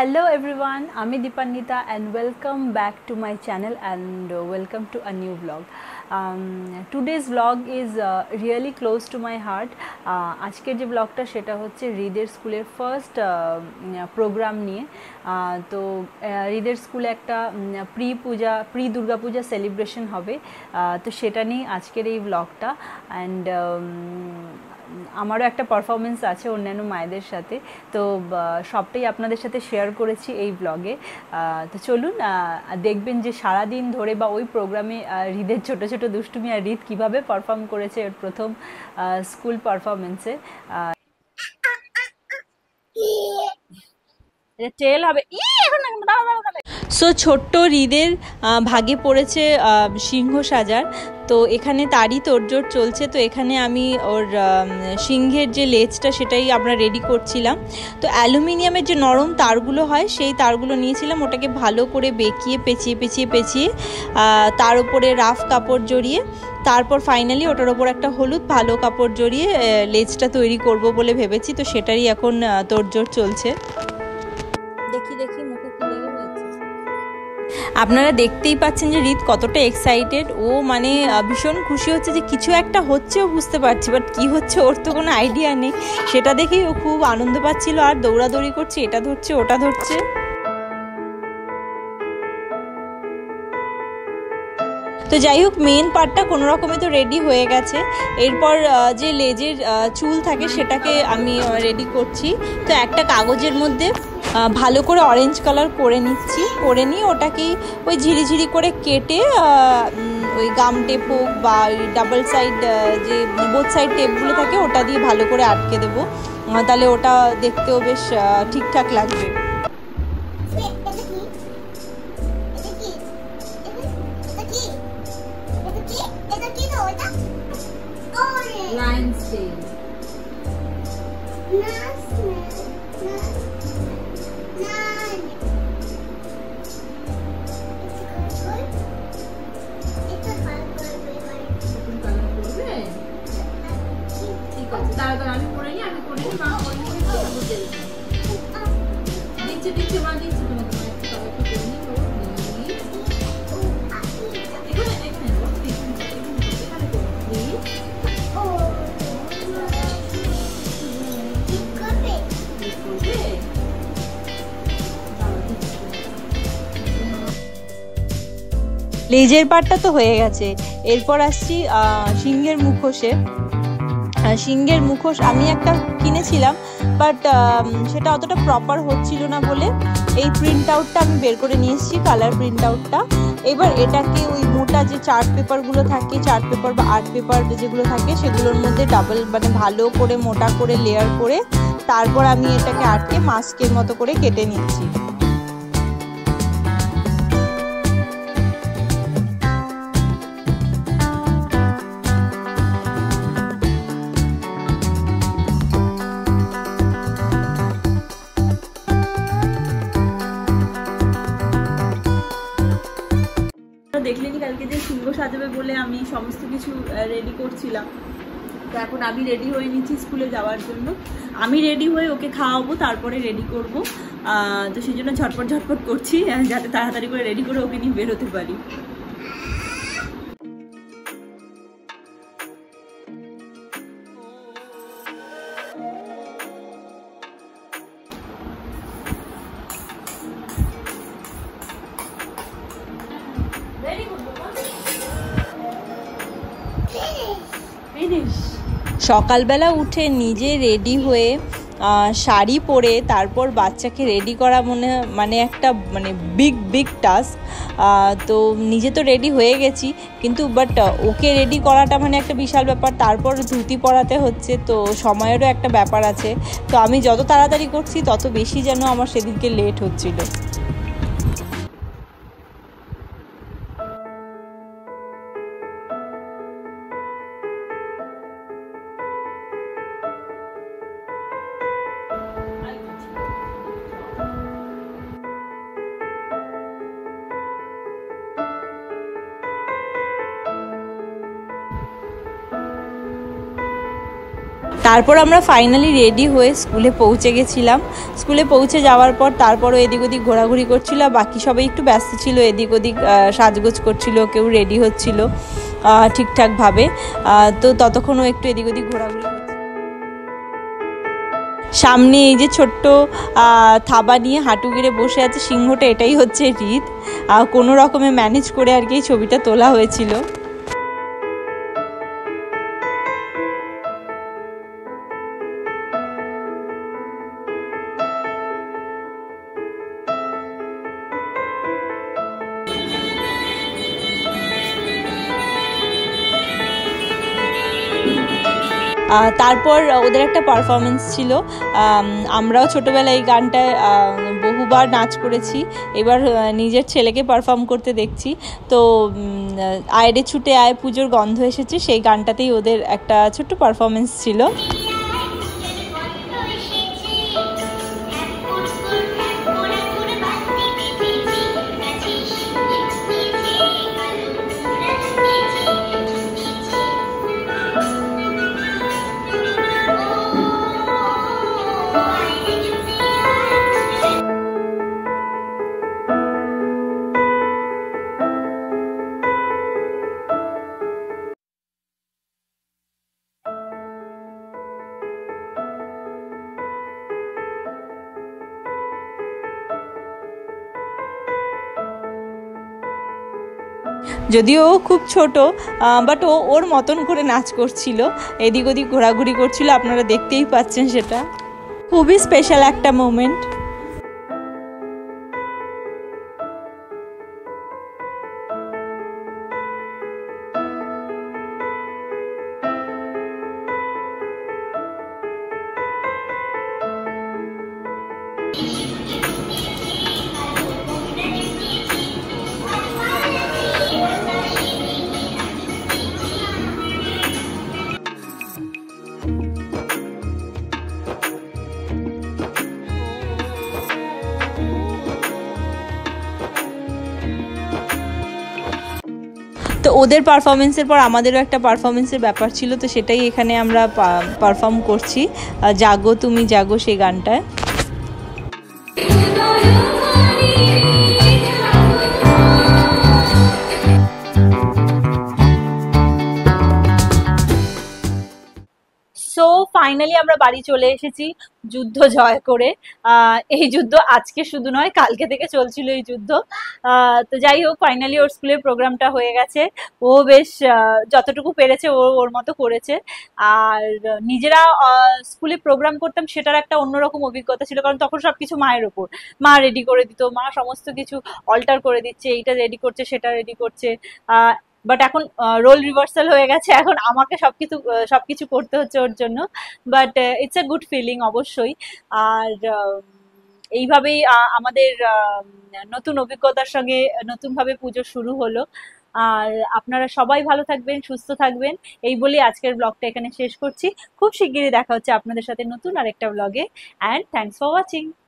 Hello everyone, আমি Dipanwita and welcome back to my channel and welcome to a new vlog. Today's vlog is really close to my heart. আজকের যে ব্লগটা সেটা হচ্ছে হৃদের স্কুলের ফার্স্ট প্রোগ্রাম নিয়ে। তো হৃদের স্কুলে একটা প্রি দুর্গা পূজা সেলিব্রেশন হবে, তো সেটা নিয়ে আজকের এই ব্লগটা। অ্যান্ড আমারও একটা পারফরমেন্স আছে অন্যান্য মায়েদের সাথে, তো সবটাই আপনাদের সাথে শেয়ার করেছি এই ব্লগে। তো চলুন দেখবেন যে সারাদিন ধরে বা ওই প্রোগ্রামে হৃদের ছোটো ছোটো দুষ্টুমি আর হৃদ কীভাবে পারফর্ম করেছে ওর প্রথম স্কুল পারফরমেন্সে। টেল হবে। সো ছোট্ট হৃদের ভাগে পড়েছে সিংহ সাজার, তো এখানে তারই তোড়জোড় চলছে। তো এখানে আমি ওর সিংহের যে লেজটা সেটাই আমরা রেডি করছিলাম। তো অ্যালুমিনিয়ামের যে নরম তারগুলো হয় সেই তারগুলো নিয়েছিলাম, ওটাকে ভালো করে বেঁকিয়ে পেঁচিয়ে তার উপরে রাফ কাপড় জড়িয়ে তারপর ফাইনালি ওটার ওপর একটা হলুদ ভালো কাপড় জড়িয়ে লেজটা তৈরি করব বলে ভেবেছি। তো সেটারই এখন তোড়জোড় চলছে। দেখি মুখে কি লেগে রয়েছে। আপনারা দেখতেই পাচ্ছেন যে হৃদ কতটা এক্সাইটেড। ও মানে ভীষণ খুশি হচ্ছে যে কিছু একটা হচ্ছে, ও বুঝতে পারছি, বাট কি হচ্ছে ওর তো কোনো আইডিয়া নেই। সেটা দেখেই ও খুব আনন্দ পাচ্ছিল আর দৌড়াদৌড়ি করছে, এটা ধরছে ওটা ধরছে। তো যাই হোক, মেন পার্টটা কোনো রকমে তো রেডি হয়ে গেছে। এরপর যে লেজের চুল থাকে সেটাকে আমি রেডি করছি। তো একটা কাগজের মধ্যে ভালো করে অরেঞ্জ কালার করে নিয়ে ওটাকেই ওই ঝিরিঝিরি করে কেটে ওই গাম টেপ হোক বা ওই ডাবল সাইড যে বোথ সাইড টেপগুলো থাকে ওটা দিয়ে ভালো করে আটকে দেবো, তাহলে ওটা দেখতেও বেশ ঠিকঠাক লাগবে। আমি করে নি মা করে নি তো বুঝে দিচ্ছে মা দিচ্ছে তোমাকে একটু করে নি তো লেজের পাটটা তো হয়ে গেছে। এরপর আসছি সিংহের মুখোশে। সিংহের মুখোশ আমি একটা কিনেছিলাম, বাট সেটা অতটা প্রপার হচ্ছিল না বলে এই প্রিন্ট আউটটা আমি বের করে নিয়ে এসেছি, কালার প্রিন্ট আউটটা। এবার এটাকে ওই মোটা যে চার্ট পেপারগুলো থাকে, চার্ট পেপার বা আর্ট পেপার যেগুলো থাকে সেগুলোর মধ্যে ডাবল মানে ভালো করে মোটা করে লেয়ার করে তারপর আমি এটাকে আটকে মাস্কের মতো করে কেটে নিচ্ছি। দেখলেনি কালকে যে সিংহ সাজাবে বলে আমি সমস্ত কিছু রেডি করছিলাম। তো এখন আমি রেডি হয়ে নিচ্ছি স্কুলে যাওয়ার জন্য। আমি রেডি হয়ে ওকে খাওয়াবো, তারপরে রেডি করব। তো সেই জন্য ঝটপট করছি যাতে তাড়াতাড়ি করে রেডি করে ওকে নিয়ে বেরোতে পারি। সকালবেলা উঠে নিজে রেডি হয়ে শাড়ি পরে তারপর বাচ্চাকে রেডি করা মানে একটা বিগ টাস্ক। তো নিজে তো রেডি হয়ে গেছি, কিন্তু বাট ওকে রেডি করাটা মানে একটা বিশাল ব্যাপার। তারপর ধুতি পরাতে হচ্ছে, তো সময়েরও একটা ব্যাপার আছে। তো আমি যত তাড়াতাড়ি করছি তত বেশি যেন আমার সেদিনকে লেট হচ্ছিল। তারপর আমরা ফাইনালি রেডি হয়ে স্কুলে পৌঁছে গেছিলাম। স্কুলে পৌঁছে যাওয়ার পর তারপরও এদিক ওদিক ঘোরাঘুরি করছিল, বাকি সবাই একটু ব্যস্ত ছিল, এদিক ওদিক সাজগোজ করছিল, কেউ রেডি হচ্ছিল ঠিকঠাকভাবে। তো ততক্ষণও একটু এদিক ওদিক ঘোরাঘুরি। সামনে এই যে ছোট্ট থাবা নিয়ে হাঁটু গেড়ে বসে আছে সিংহটা, এটাই হচ্ছে হৃদ। কোনো রকমে ম্যানেজ করে আর কি এই ছবিটা তোলা হয়েছিল। তারপর ওদের একটা পারফরমেন্স ছিল। আমরাও ছোটোবেলায় এই গানটায় বহুবার নাচ করেছি, এবার নিজের ছেলেকে পারফর্ম করতে দেখছি। তো আয় রে ছুটে আয় পুজোর গন্ধ এসেছে, সেই গানটাতেই ওদের একটা ছোট্ট পারফরমেন্স ছিল। যদিও ও খুব ছোট, বাট ও ওর মতন করে নাচ করছিল, এদিক ওদিক ঘোরাঘুরি করছিল, আপনারা দেখতেই পাচ্ছেন। সেটা খুবই স্পেশাল একটা মোমেন্ট। তো ওদের পারফরমেন্সের পর আমাদেরও একটা পারফরমেন্সের ব্যাপার ছিল, তো সেটাই এখানে আমরা পারফর্ম করছি, জাগো তুমি জাগো সেই গানটায়। সো ফাইনালি আমরা বাড়ি চলে এসেছি যুদ্ধ জয় করে। এই যুদ্ধ আজকে শুধু নয়, কালকে থেকে চলছিল এই যুদ্ধ। তো যাই হোক, ফাইনালি ওর স্কুলের প্রোগ্রামটা হয়ে গেছে। ও বেশ যতটুকু পেরেছে ও ওর মতো করেছে। আর নিজেরা স্কুলে প্রোগ্রাম করতাম, সেটার একটা অন্যরকম অভিজ্ঞতা ছিল, কারণ তখন সবকিছু মায়ের ওপর। মা রেডি করে দিত, মা সমস্ত কিছু অল্টার করে দিচ্ছে, এইটা রেডি করছে সেটা রেডি করছে। বাট এখন রোল রিভার্সাল হয়ে গেছে, এখন আমাকে সবকিছু করতে হচ্ছে ওর জন্য। But it's a good feeling অবশ্যই। আর এইভাবেই আমাদের নতুন অভিজ্ঞতার সঙ্গে নতুনভাবে পুজো শুরু হলো। আর আপনারা সবাই ভালো থাকবেন, সুস্থ থাকবেন, এই বলে আজকের ব্লগটা এখানে শেষ করছি। খুব শিগগিরই দেখা হচ্ছে আপনাদের সাথে নতুন আরেকটা ব্লগে। And thanks for watching.